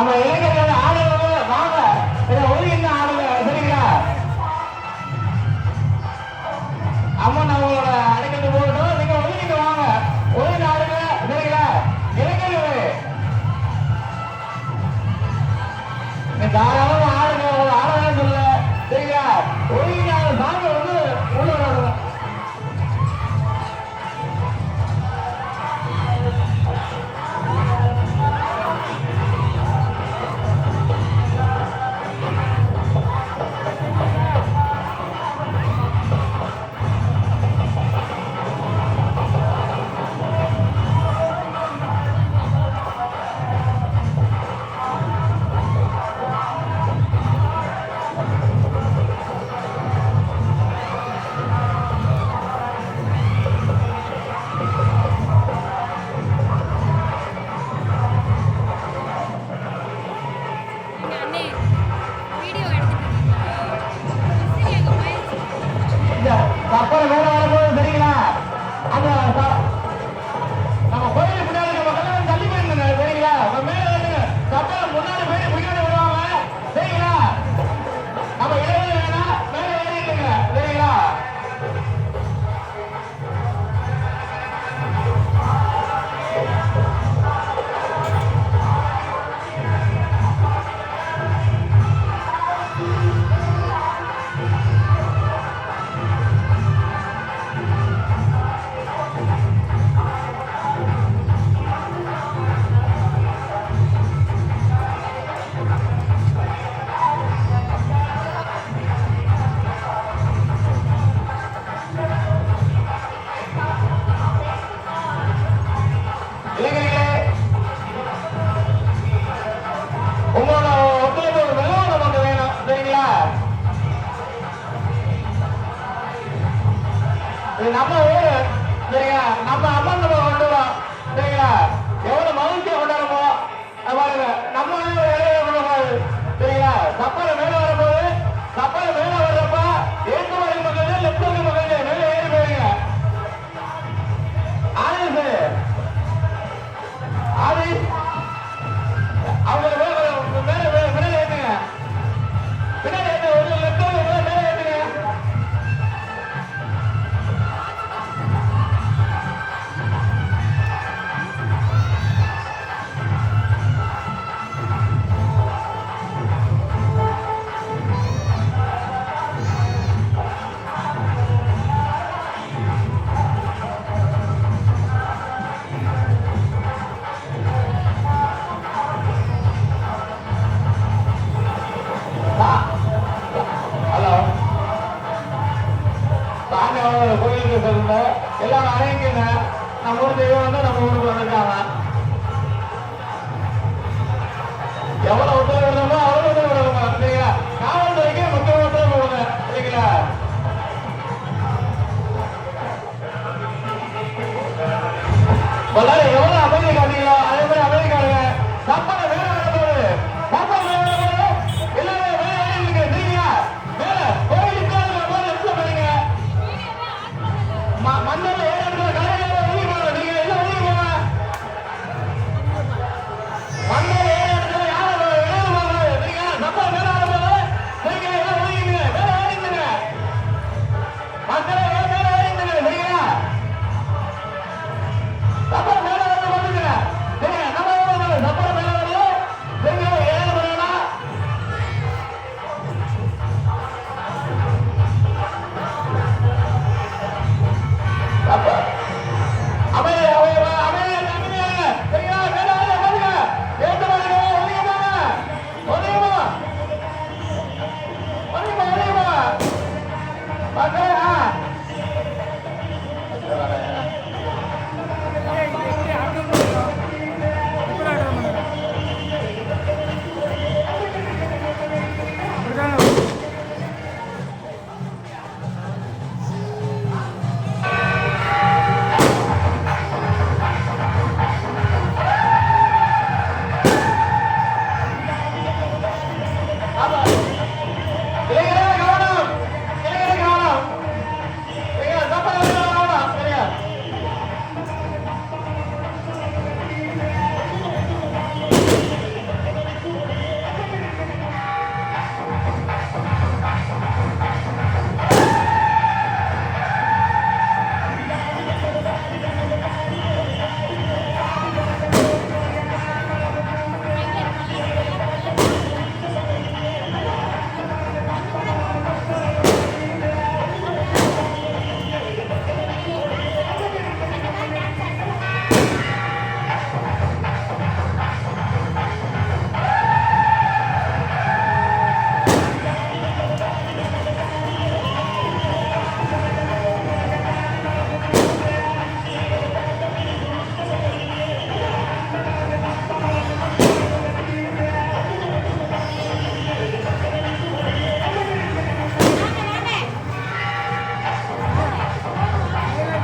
நம்ம இளைஞர்கள் ஆடுறவங்க வாங்க ஒதுங்கி ஆடுங்க சரிங்களா. அம்மன் அவங்களோட அடைக்கட்டு போகட்டும், நீங்க ஒதுங்கிட்டு வாங்க, ஒதுங்கி ஆடுங்க சரிங்களா. இளைஞர்களே தாராளமா ஆடுங்க, ஒரு ஆடுறேன்னு சொல்ல சரிங்களா. ஒதுங்கி ஆடு சாமி வந்து உள்ள வராங்க. கப்பல் மேல வரும்போது சரிங்களா, அந்த நம்ம கோயிலுக்கு பின்னாடி நம்ம கல்யாணம் தள்ளி போயிருந்தோங்க சரிங்களா. மேல வருங்க, கப்பல் முன்னாடி போய் பின்னாடி வருவாங்க சரிங்களா. நம்ம இடைவெளி வேணா மேல ஏறிடுங்க சரிங்களா. நம்ம ஊரு சரிங்களா, நம்ம அம்மன் நம்ம கொண்டுவோம் சரிங்களா. எவ்வளவு மகிழ்ச்சியை கொண்டாடுமோ பாருங்க, நம்ம சரிங்களா. கப்பல் மேல வரும்போது, கப்பல் மேல வர்றப்ப ஏற்று வரை மக்கள் லெப்ட் வரை மக்கள் மேல ஏறி போயிருங்க. ஆனது ஆதி அவங்க மேல பின்னாடி ஏற்றுங்க, பின்னாடி ஏற்று ஒரு லெப்ட் மேல ஏற்றுங்க. கோயிலுக்கு சொல்லுங்க, எல்லாம் அடங்கிங்க. நம்ம ஊர் தெய்வம் வந்து நம்ம ஊருக்கு வந்திருக்காங்க. எவ்வளவு ஒத்துழைப்பு விடணுமோ அவ்வளவு ஒத்துழைப்பு விடணுமா சரிங்களா. காவல்துறைக்கு முக்கிய ஒத்துழைப்பு கொடுங்க சரிங்களா. எவ்வளவு